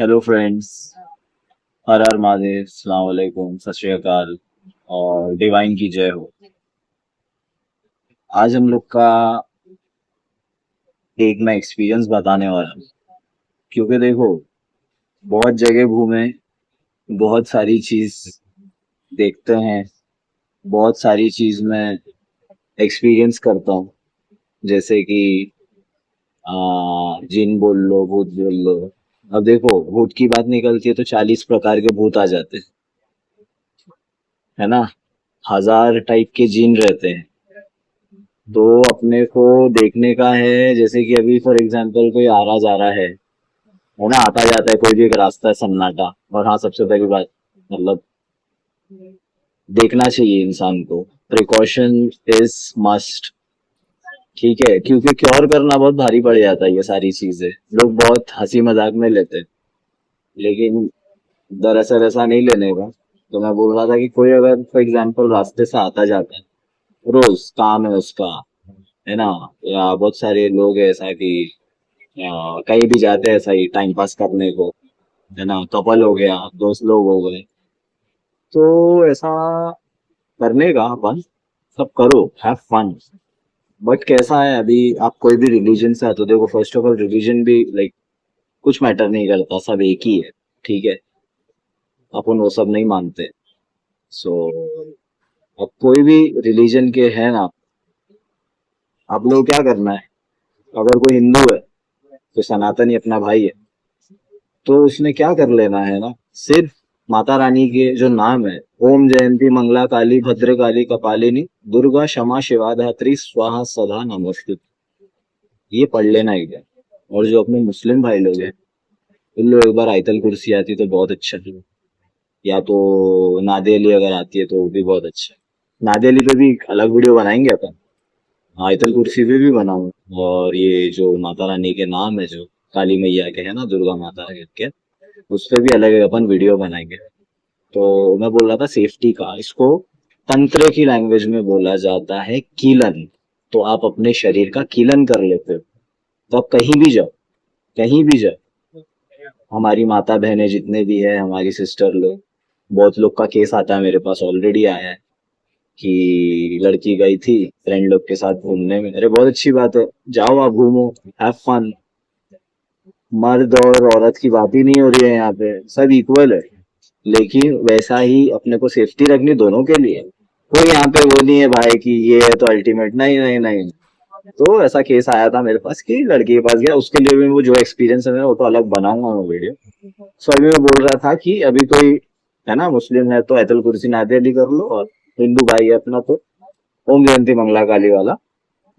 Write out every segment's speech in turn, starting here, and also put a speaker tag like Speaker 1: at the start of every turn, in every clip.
Speaker 1: Hello friends. हर हर महादेव, सलाम वालेकुम, सत श्री अकाल और डिवाइन की जय हो। आज हम लोग का एक मैं एक्सपीरियंस बताने वाला हूँ, क्योंकि देखो, बहुत जगह घूमे, बहुत सारी चीज देखते हैं, बहुत सारी चीज मैं एक्सपीरियंस करता हूँ। जैसे कि जिन बोल लो, भूत बोल लो। अब देखो, भूत की बात निकलती है तो 40 प्रकार के भूत आ जाते हैं, है ना। 1000 टाइप के जिन रहते हैं। तो अपने को देखने का है, जैसे कि अभी फॉर एग्जांपल कोई आ रहा जा रहा है ना, आता जाता है, कोई भी एक रास्ता है सन्नाटा। और हाँ, सबसे पहली बात, मतलब देखना चाहिए इंसान को। Precaution is must. ठीक है, क्योंकि क्योर करना बहुत भारी पड़ जाता है। ये सारी चीजें लोग बहुत हंसी मजाक में लेते हैं, लेकिन दरअसल ऐसा नहीं लेने का। तो मैं बोल रहा था कि कोई अगर फॉर एग्जांपल रास्ते से आता जाता है, रोज काम है उसका, है ना, या बहुत सारे लोग हैं ऐसा कि कहीं भी जाते हैं ऐसा ही टाइम पास करने को, है ना, कपल हो गया, दोस्त लोग हो गए, तो ऐसा करने का अपन सब करो, हैव फन। बट कैसा है, अभी आप कोई भी रिलीजन से आते हो, देखो फर्स्ट ऑफ ऑल रिलीजन भी लाइक कुछ मैटर नहीं करता, सब एक ही है। ठीक है, अपन वो सब नहीं मानते। सो अब कोई भी रिलीजन के है ना, आप लोग क्या करना है। अगर कोई हिंदू है तो सनातनी अपना भाई है, तो उसने क्या कर लेना है ना, सिर्फ माता रानी के जो नाम है, ओम जयंती मंगला काली भद्र काली कपालिनी दुर्गा क्षमा शिवा धात्री स्वाहा सदा नमस्ते, ये पढ़ लेना है क्या। और जो अपने मुस्लिम भाई लोग हैं, इन लोग एक बार आयतल कुर्सी आती तो बहुत अच्छा है, या तो नादे अली अगर आती है तो वो भी बहुत अच्छा है। नादे अली पे भी एक अलग वीडियो बनाएंगे अपन, आयतल कुर्सी पे भी बनाऊंगा, और ये जो माता रानी के नाम है, जो काली मैया के है ना, दुर्गा माता के, उस पे भी अलग अपन वीडियो बनाएंगे। तो मैं बोल रहा था सेफ्टी का, इसको तंत्र की लैंग्वेज में बोला जाता है कीलन। तो आप अपने शरीर का कीलन कर लेते हो, तो आप कहीं भी जाओ, कहीं भी जाओ। हमारी माता बहनें जितने भी है, हमारी सिस्टर लोग, बहुत लोग का केस आता है मेरे पास, ऑलरेडी आया है कि लड़की गई थी फ्रेंड लोग के साथ घूमने में। अरे बहुत अच्छी बात है, जाओ आप घूमो, हैव फन। मर्द और औरत की बात ही नहीं हो रही है यहाँ पे, सब इक्वल है। लेकिन वैसा ही अपने को सेफ्टी रखनी दोनों के लिए। कोई यहाँ पे वो नहीं है भाई कि ये है तो अल्टीमेट, नहीं नहीं नहीं। तो ऐसा केस आया था मेरे पास कि लड़की के पास गया, उसके लिए भी वो जो एक्सपीरियंस है मेरा, वो तो अलग बनाऊंगा मैं वीडियो। सो अभी मैं बोल रहा था कि अभी कोई है ना मुस्लिम है तो ऐतल कुर्सी नाते अली कर लो, और हिंदू भाई है अपना तो ओम जयंती मंगला काली वाला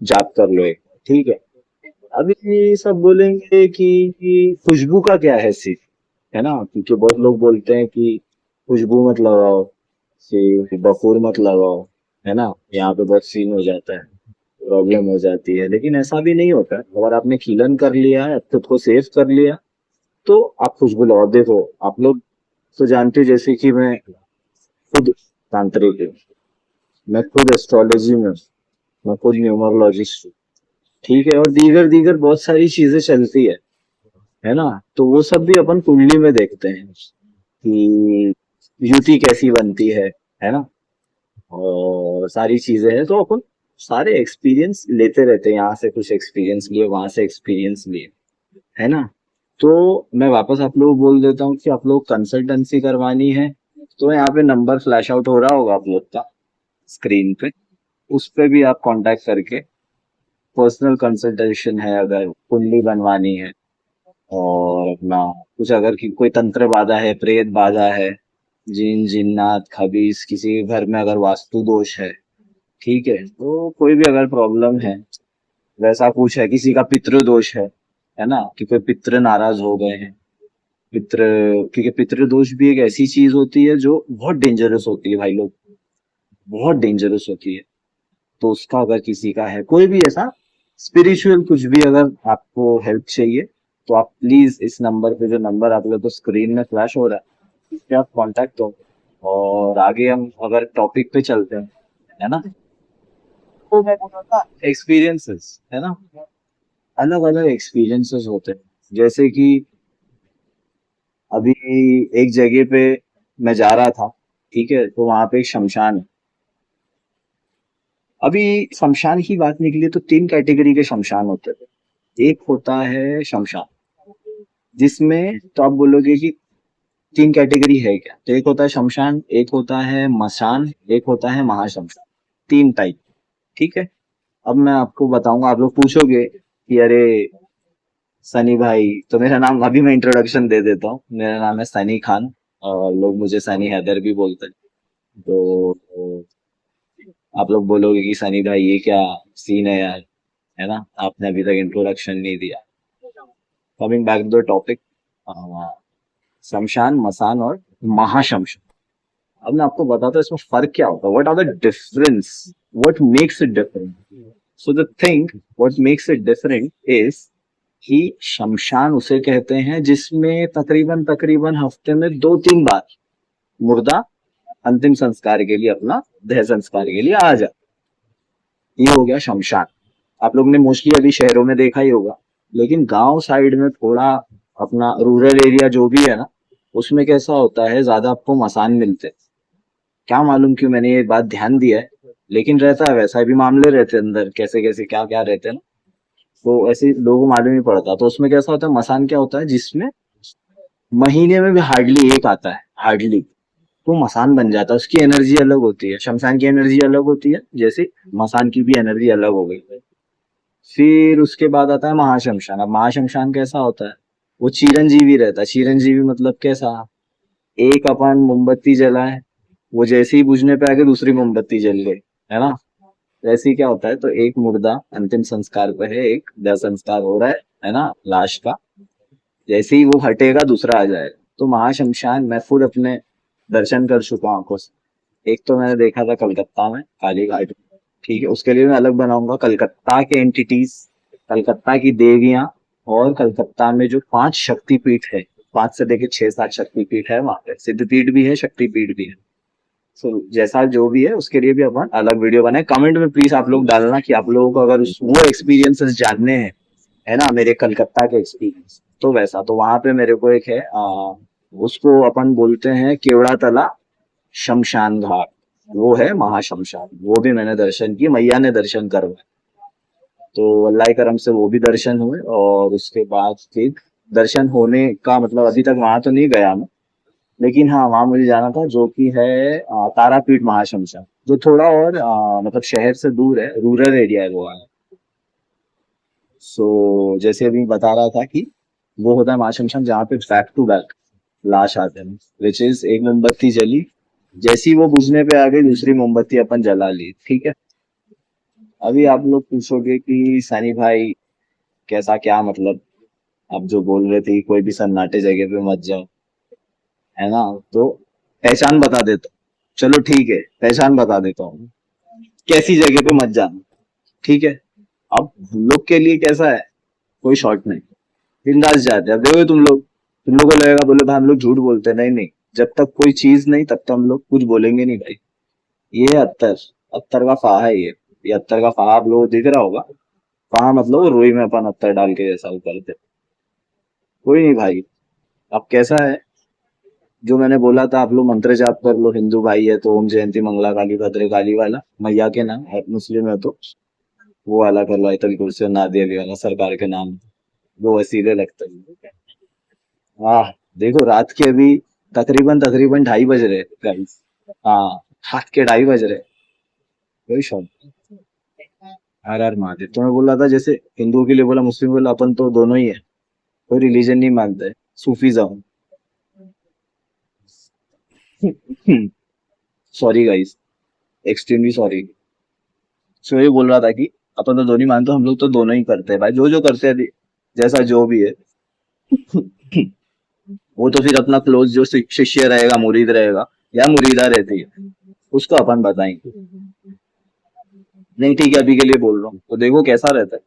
Speaker 1: जाप कर लो एक। ठीक है। अभी सब बोलेंगे कि खुशबू का क्या है सी, है ना, क्योंकि बहुत लोग बोलते हैं कि खुशबू मत लगाओ, बफूर मत लगाओ, है ना, यहाँ पे बहुत सीन हो जाता है, प्रॉब्लम हो जाती है। लेकिन ऐसा भी नहीं होता है। अगर आपने कीलन कर लिया है, खुद को सेफ कर लिया, तो आप खुशबू लगाओ। देखो, आप लोग तो जानते हो, जैसे कि मैं खुद तांत्रिक हूँ, मैं खुद एस्ट्रोलॉजी में हूँ, मैं खुद न्यूमरोलॉजिस्ट हूँ। ठीक है, और दीगर दीगर बहुत सारी चीजें चलती है ना। तो वो सब भी अपन कुंडली में देखते हैं कि युति कैसी बनती है ना, और सारी चीजें हैं। तो अपन सारे एक्सपीरियंस लेते रहते हैं, यहाँ से कुछ एक्सपीरियंस लिए, वहां से एक्सपीरियंस लिए, है ना। तो मैं वापस आप लोग बोल देता हूँ कि आप लोग कंसल्टेंसी करवानी है, तो यहाँ पे नंबर फ्लैश आउट हो रहा होगा आप लोग का स्क्रीन पे, उस पे भी आप कांटेक्ट करके पर्सनल कंसल्टेशन है, अगर कुंडली बनवानी है, और अपना कुछ अगर कि कोई तंत्र बाधा है, प्रेत बाधा है, जिन जिन्नात खबीस, किसी के घर में अगर वास्तु दोष है, ठीक है, तो कोई भी अगर प्रॉब्लम है, वैसा कुछ है, किसी का पितृ दोष है ना, कि कोई पितृ नाराज हो गए हैं, पितृ, क्योंकि पितृ दोष भी एक ऐसी चीज होती है जो बहुत डेंजरस होती है भाई लोग, बहुत डेंजरस होती है। तो उसका अगर किसी का है, कोई भी ऐसा स्पिरिचुअल कुछ भी, अगर आपको हेल्प चाहिए, तो आप प्लीज इस नंबर पे, जो नंबर आप लोग को स्क्रीन में फ्लैश हो रहा है, इस पे आप कांटेक्ट दो। और आगे हम अगर टॉपिक पे चलते हैं, है ना, तो मैं बोल रहा था एक्सपीरियंसेस, है ना, अलग अलग एक्सपीरियंसेस होते हैं। जैसे कि अभी एक जगह पे मैं जा रहा था, ठीक है, तो वहां पे एक शमशान है। अभी शमशान की बात निकली तो तीन कैटेगरी के शमशान होते थे। एक होता है शमशान जिसमें तो आप बोलोगे कि तीन कैटेगरी है क्या, तो एक होता है शमशान, एक होता है मसान, एक होता है महाशमशान। तीन टाइप, ठीक है। अब मैं आपको बताऊंगा, आप लोग पूछोगे कि अरे सनी भाई, तो मेरा नाम अभी मैं इंट्रोडक्शन दे देता हूँ। मेरा नाम है सनी खान और लोग मुझे सनी हैदर भी बोलते हैं। तो आप लोग बोलोगे कि सनी भाई ये क्या सीन है यार, है ना, आपने अभी तक इंट्रोडक्शन नहीं दिया। Coming back to the topic, शमशान, मसान और महाशमशान। अब मैं आपको बताता हूँ इसमें फर्क क्या होता है, what are the difference, what makes it different. So the thing what makes it different is कि शमशान उसे कहते हैं जिसमें तकरीबन तकरीबन हफ्ते में 2-3 बार मुर्दा अंतिम संस्कार के लिए, अपना देह संस्कार के लिए आ जाए। ये हो गया शमशान। आप लोग ने मोस्टली अभी शहरों में देखा ही होगा, लेकिन गांव साइड में थोड़ा, अपना रूरल एरिया जो भी है ना, उसमें कैसा होता है, ज्यादा आपको मसान मिलते हैं। क्या मालूम क्यों मैंने ये बात ध्यान दिया है, लेकिन रहता है वैसा भी, मामले रहते हैं अंदर कैसे कैसे क्या क्या रहते हैं ना, तो ऐसे लोगों को मालूम ही पड़ता। तो उसमें कैसा होता है, मसान क्या होता है जिसमें महीने में भी हार्डली एक आता है, हार्डली, तो मसान बन जाता है। उसकी एनर्जी अलग होती है, शमशान की एनर्जी अलग होती है, जैसे मसान की भी एनर्जी अलग हो गई। फिर उसके बाद आता है महाशमशान। अब महाशमशान कैसा होता है, वो चिरंजीवी रहता है। चिरंजीवी मतलब कैसा, एक अपन मोमबत्ती जलाए, वो जैसे ही बुझने पे आके दूसरी मोमबत्ती जल गई, है ना। वैसे ही क्या होता है, तो एक मुर्दा अंतिम संस्कार पे है, एक दाह संस्कार हो रहा है ना, लाश का। जैसे ही वो हटेगा दूसरा आ जाएगा। तो महाशमशान मैं खुद अपने दर्शन कर चुका हूँ आंखों से। एक तो मैंने देखा था कलकत्ता में, काली घाट में, ठीक है, उसके लिए मैं अलग बनाऊंगा। कलकत्ता के एंटिटीज, कलकत्ता की देवियां, और कलकत्ता में जो 5 शक्तिपीठ है, 5 से लेके 6-7 शक्तिपीठ है वहां पे, सिद्धपीठ भी है, शक्तिपीठ भी है। सो जैसा जो भी है उसके लिए भी अपन अलग वीडियो बनाए। कमेंट में प्लीज आप लोग डालना कि आप लोगों को अगर वो एक्सपीरियंसेस जानने हैं, है ना, मेरे कलकत्ता के एक्सपीरियंस। तो वैसा तो वहां पे मेरे को एक है, उसको अपन बोलते हैं केवड़ा तला शमशान घाट, वो है महाशमशान। वो भी मैंने दर्शन किए, मैया ने दर्शन करवाए। तो अल्लाह करम से वो भी दर्शन हुए। और उसके बाद फिर दर्शन होने का मतलब, अभी तक वहां तो नहीं गया मैं, लेकिन हाँ वहां मुझे जाना था, जो कि है तारापीठ महाशमशान, जो थोड़ा और मतलब शहर से दूर है, रूरल एरिया है वो। सो जैसे अभी बता रहा था कि वो होता है महाशमशान जहाँ पे बैक टू बैक लाश आते हैं, विच इज एक मोमबत्ती जली, जैसी वो बुझने पे आ गई दूसरी मोमबत्ती अपन जला ली, ठीक है। अभी आप लोग पूछोगे कि सनी भाई कैसा क्या मतलब, आप जो बोल रहे थे कि कोई भी सन्नाटे जगह पे मत जाओ, है ना, तो पहचान बता देता हूँ। चलो ठीक है, पहचान बता देता हूँ, कैसी जगह पे मत जाना, ठीक है। अब हम लोग के लिए कैसा है, कोई शॉर्ट नहीं, बिंदास जाते हैं। अब देखो तुम लोग को लगेगा बोले भाई हम लोग झूठ बोलते हैं, नहीं नहीं, जब तक कोई चीज नहीं तब तक हम लोग कुछ बोलेंगे नहीं भाई। ये है अत्तर, अत्तर का फाहा है ये अत्तर का फाहा आप लोगों को दिख रहा होगा। फाहा मतलब वो रुई में अपन अत्तर डाल के जैसा वो करते, कोई नहीं भाई। अब कैसा है, जो मैंने बोला था, आप लोग मंत्र जाप कर लो, हिंदू भाई है तो ओम जयंती मंगला काली भद्रे काली वाला, मैया के नाम है, मुस्लिम है तो वो वाला कर लो, आयतल कुर्सी और नादिया भी वाला सरकार के नाम, वो वसीले लगता है। हाँ, देखो रात के अभी तकरीबन तकरीबन 2:30 बज रहे गाइस। हाँ, रात के 2:30 बज रहे, कोई शौक। हर हर महादेव, तो मैं बोल रहा था जैसे हिंदुओं के लिए बोला, मुस्लिम बोला, अपन तो दोनों ही है, कोई रिलीजन नहीं मानते, sufism. Sorry guys, extremely sorry. So ये बोल रहा था कि अपन तो दोनों ही मानते, हम लोग तो दोनों ही करते हैं भाई, जो जो करते हैं जैसा जो भी है। वो तो फिर अपना क्लोज जो शिष्य रहेगा, मुरीद रहेगा या मुरीदा रहती है, उसको अपन बताएंगे। नहीं ठीक है, अभी के लिए बोल रहा हूँ, तो देखो कैसा रहता है।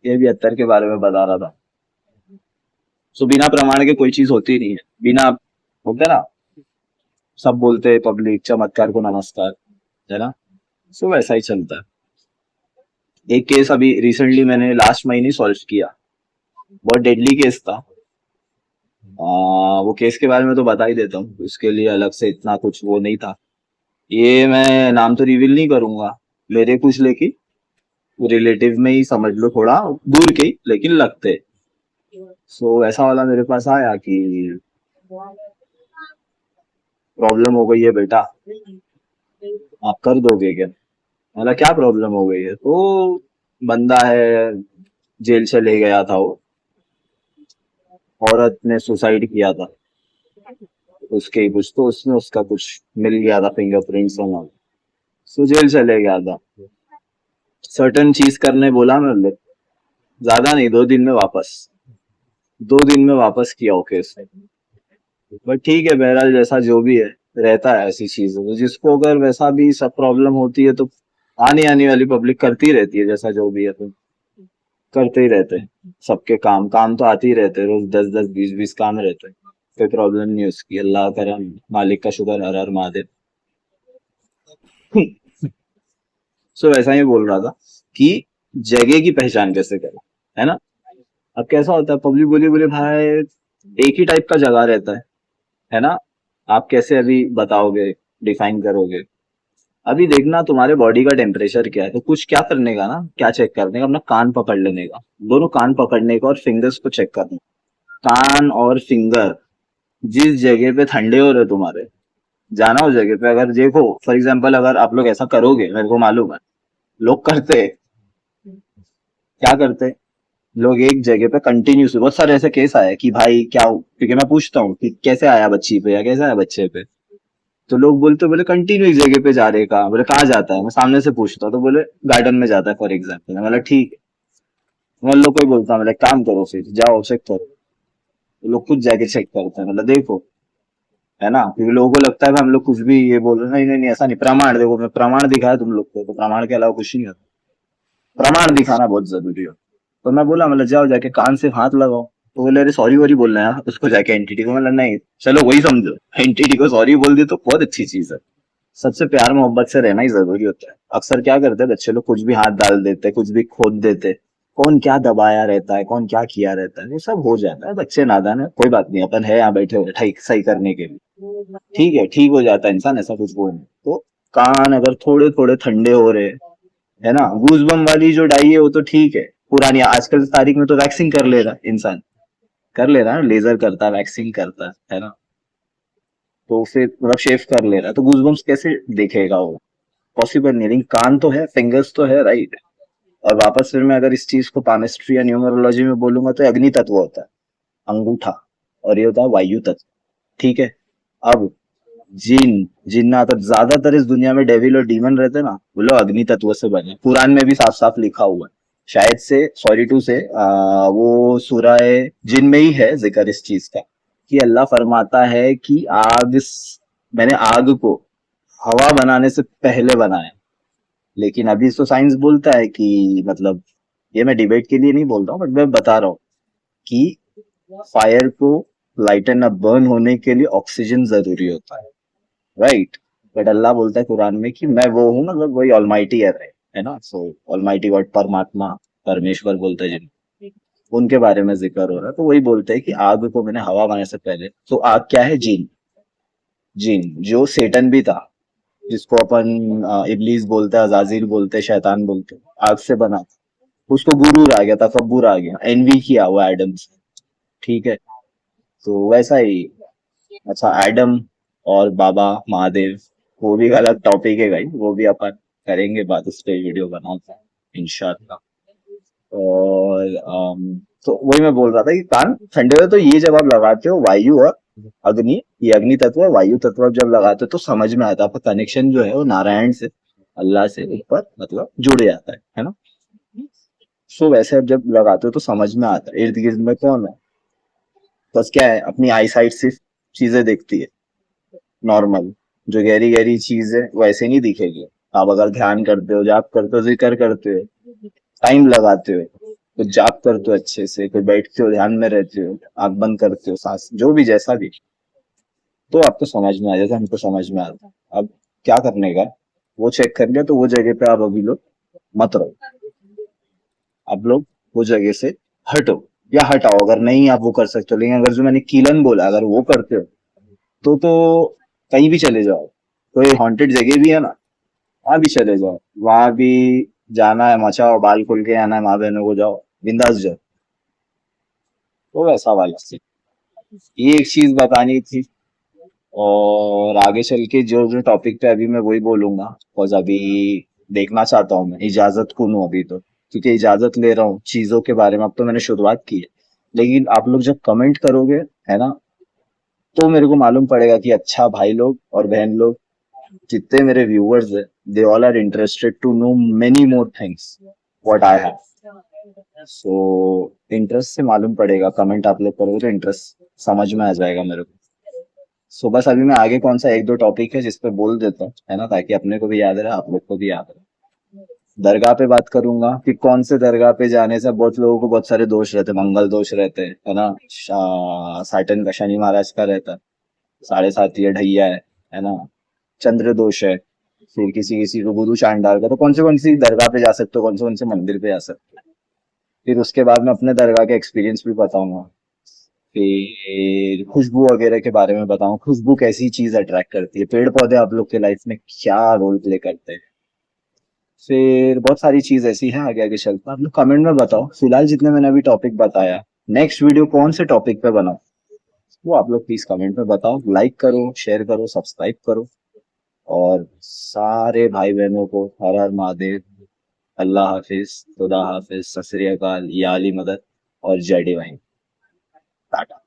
Speaker 1: ये भी अत्तर के बारे में बता रहा था। सो बिना प्रमाण के कोई चीज होती नहीं है, बिना, होता है ना, सब बोलते हैं पब्लिक चमत्कार को नमस्कार, है ना। सो वैसा ही चलता है। एक केस अभी रिसेंटली मैंने लास्ट महीने सॉल्व किया, बहुत डेडली केस था। वो केस के बारे में तो बता ही देता हूँ, उसके लिए अलग से इतना कुछ वो नहीं था। ये मैं नाम तो रिवील नहीं करूंगा, मेरे कुछ लेकिन रिलेटिव में ही समझ लो, थोड़ा दूर के ही लेकिन लगते। सो ऐसा वाला मेरे पास आया कि प्रॉब्लम हो गई है बेटा, आप कर दोगे क्या? मतलब क्या प्रॉब्लम हो गई है? तो बंदा है, जेल चले गया था वो, औरत ने सुसाइड किया था, उसके ही कुछ तो उसमें उसका कुछ मिल गया था, फिंगरप्रिंट्स और सो जेल चले गया था। सर्टन चीज करने बोला मैं लोग, ज्यादा नहीं, 2 दिन में वापस, 2 दिन में वापस किया ओके से। बट ठीक है, बहरहाल जैसा जो भी है, रहता है ऐसी चीजें, तो जिसको अगर वैसा भी सब प्रॉब्लम होती है तो आने आने वाली पब्लिक करती रहती है, जैसा जो भी है तो करते ही रहते हैं। सबके काम काम तो आते ही रहते हैं, रोज 10-10 20-20 काम रहते हैं, कोई प्रॉब्लम नहीं उसकी, अल्लाह करम, मालिक का शुक्र, हर हर महादेव। सो वैसा ही बोल रहा था कि जगह की पहचान कैसे करें, है ना? अब कैसा होता है, पब्लिक बोली बोले भाई एक ही टाइप का जगह रहता है ना? आप कैसे अभी बताओगे, डिफाइन करोगे? अभी देखना तुम्हारे बॉडी का टेम्परेचर क्या है, तो कुछ क्या करने का ना, क्या चेक करने का, अपना कान पकड़ लेने का, दोनों कान पकड़ने का और फिंगर्स को चेक करना। कान और फिंगर जिस जगह पे ठंडे हो रहे तुम्हारे, जाना उस जगह पे, अगर देखो फॉर एग्जाम्पल अगर आप लोग ऐसा करोगे, मेरे को मालूम है लोग करते हैं, क्या करते हैं लोग, एक जगह पे कंटिन्यूस, बहुत सारे ऐसे केस आए कि भाई क्या क्योंकि मैं पूछता हूँ कि कैसे आया बच्ची पे या कैसे आया बच्चे पे, तो लोग बोलते बोले कंटिन्यू एक जगह पे जा रहे, कहा, बोले कहाँ जाता है, मैं सामने से पूछता हूँ तो बोले गार्डन में जाता है फॉर एग्जाम्पल, मतलब ठीक है। मतलब लोग कोई बोलता, मतलब काम करो फिर जाओ चेक करो, तो लोग खुद जाके चेक करते हैं, मतलब देखो, है ना? क्योंकि लोगों को लगता है कि हम लोग कुछ भी ये बोल रहे हैं, नहीं नहीं नहीं ऐसा नहीं, प्रमाण देखो, मैं प्रमाण दिखाया तुम लोग को, तो प्रमाण के अलावा कुछ नहीं होता, प्रमाण दिखाना बहुत जरूरी है। तो मैं बोला, मतलब जाओ जाके कान से हाथ लगाओ, तो बोले अरे सॉरी वॉरी बोलना है उसको जाके एंटिटी को, मतलब नहीं चलो वही समझो, एंटिटी को सॉरी बोल दी तो बहुत अच्छी चीज है। सबसे प्यार मोहब्बत से रहना ही जरूरी होता है। अक्सर क्या करते हैं बच्चे लोग, कुछ भी हाथ डाल देते, कुछ भी खोद देते, कौन क्या दबाया रहता है, कौन क्या किया रहता है, वो सब हो जाता है, बच्चे नादान है, कोई बात नहीं, अपन है यहाँ बैठे हुए ठीक सही करने के लिए, ठीक है, ठीक हो जाता है इंसान, ऐसा कुछ वो नहीं। तो कान अगर थोड़े थोड़े ठंडे हो रहे, है ना, गूजबम वाली जो डाई है वो तो ठीक है, पुरानी, आजकल की तारीख में तो वैक्सिंग कर ले रहा है इंसान, कर ले रहा है, लेजर करता है, वैक्सिंग करता है ना? तो उसे मतलब शेव कर ले रहा है, तो गूजबम्स कैसे देखेगा वो? पॉसिबल नहीं, लेकिन कान तो है, फिंगर्स तो है, राइट? और वापस फिर मैं अगर इस चीज को केमिस्ट्री या न्यूमरोलॉजी में बोलूंगा तो अग्नि तत्व होता है, अंगूठा, और ये होता है वायु तत्व, ठीक है? अब जिन्नात, अब ज्यादातर इस दुनिया में डेविल और डीमन रहते हैं ना, वो लोग अग्नि तत्व से बने, कुरान में भी साफ साफ लिखा हुआ है, शायद से सॉरी टू से वो सूरह जिन में ही है जिक्र इस चीज का, कि अल्लाह फरमाता है कि मैंने आग को हवा बनाने से पहले बनाया। लेकिन अभी तो साइंस बोलता है कि मतलब, ये मैं डिबेट के लिए नहीं बोल रहा हूँ, बट मैं बता रहा हूँ कि फायर को लाइटन अप, बर्न होने के लिए ऑक्सीजन जरूरी होता है, राइट? बट अल्लाह बोलता है कुरान में कि मैं वो हूँ, मतलब वही ऑलमाइटी है ना? सो ऑलमाइटी गॉड, परमात्मा, परमेश्वर बोलते हैं जिन, उनके बारे में जिक्र हो रहा है, तो वही बोलते हैं कि आग को मैंने हवा बनाने से पहले, तो आग क्या है? जीन, जीन जो सेटन भी था, जिसको अपन इबलीस बोलते हैं, अजाजिल बोलते हैं, शैतान बोलते हैं, आग से बना था, उसको गुरूर आ गया, तकब्बुर आ गया, एनवी किया हुआ एडम से, ठीक है? तो वैसा ही। अच्छा, एडम और बाबा महादेव, वो भी अलग टॉपिक है भाई, वो भी अपन करेंगे बात, उस पर वीडियो बनाते हैं इंशाल्लाह। और तो वही मैं बोल रहा था कि कान ठंडे हुए, तो ये जब आप लगाते हो वायु और अग्नि, ये अग्नि तत्व और वायु तत्व आप जब लगाते हो तो समझ में आता है, आपका कनेक्शन जो है वो नारायण से, अल्लाह से ऊपर मतलब जुड़ जाता है ना? सो वैसे आप जब लगाते हो तो समझ में आता है इर्द गिर्द में कौन है। बस क्या है, अपनी आई साइट सिर्फ चीजें देखती है, नॉर्मल, जो गहरी गहरी चीज है वो ऐसे नहीं दिखेगी। आप अगर ध्यान करते हो, जाप करते हो, जिक्र करते हो, टाइम लगाते हो, तो जाप करते हो अच्छे से, फिर बैठते हो, ध्यान में रहते हो, आंख बंद करते हो, सांस जो भी जैसा भी, तो आपको समझ में आ जाता है, हमको समझ में आता है। अब क्या करने का, वो चेक कर लिया तो वो जगह पे आप अभी लोग मत रहो, आप लोग वो जगह से हटो, या हटाओ, अगर नहीं आप वो कर सकते हो, लेकिन अगर जो मैंने कीलन बोला अगर वो करते हो तो कहीं भी चले जाओ, कोई हॉन्टेड जगह भी है ना, वहां भी चले जाओ, वहां भी जाना है मचाओ, बाल खोल के आना है, माँ बहनों को जाओ, बिंदास जाओ। तो वैसा वाला सीन। ये एक चीज बतानी थी। और आगे चल के जो जो टॉपिक पे अभी मैं वही बोलूंगा, बिकॉज अभी देखना चाहता हूँ मैं, इजाजत कौन हूँ अभी तो, क्योंकि इजाजत ले रहा हूँ चीजों के बारे में, अब तो मैंने शुरुआत की है। लेकिन आप लोग जब कमेंट करोगे, है ना, तो मेरे को मालूम पड़ेगा कि अच्छा भाई लोग और बहन लोग, जितने मेरे व्यूअर्स है, they all are interested to know many more things what I have. So interest से मालूम पड़ेगा, कमेंट आप लोग करोगे तो इंटरेस्ट समझ में आ जाएगा मेरे को। सो बस अभी मैं आगे कौन सा एक दो टॉपिक है जिस पे बोल देता हूँ, है ना, ताकि अपने को भी याद रहे, आप लोग को भी याद रहे। दरगाह पे बात करूंगा कि कौन से दरगाह पे जाने से बहुत लोगों को बहुत सारे दोष रहते हैं, मंगल दोष रहते हैं, है ना, साटन का, शनि महाराज का रहता है, साढ़े सात ये ढैया है ना, चंद्र दोष है, फिर किसी किसी को गुरु चांडाल का, तो कौन सी दरगाह पे जा सकते हो, कौन से मंदिर पे जा सकते हो। फिर उसके बाद मैं अपने दरगाह के एक्सपीरियंस भी बताऊंगा। फिर खुशबू वगैरह के बारे में बताऊं, खुशबू कैसी चीज अट्रैक्ट करती है, पेड़ पौधे आप लोग के लाइफ में क्या रोल प्ले करते हैं। फिर बहुत सारी चीज ऐसी है, आगे आगे चलता आप लोग कमेंट में बताओ, फिलहाल जितने मैंने अभी टॉपिक बताया, नेक्स्ट वीडियो कौन से टॉपिक पे बनाओ, वो आप लोग प्लीज कमेंट में बताओ, लाइक करो, शेयर करो, सब्सक्राइब करो। और सारे भाई बहनों को हर हर महादेव, अल्लाह हाफिज, खुदा हाफिज, सत श्री अकाल, या अली मदद, और जय डिवाइन, टाटा।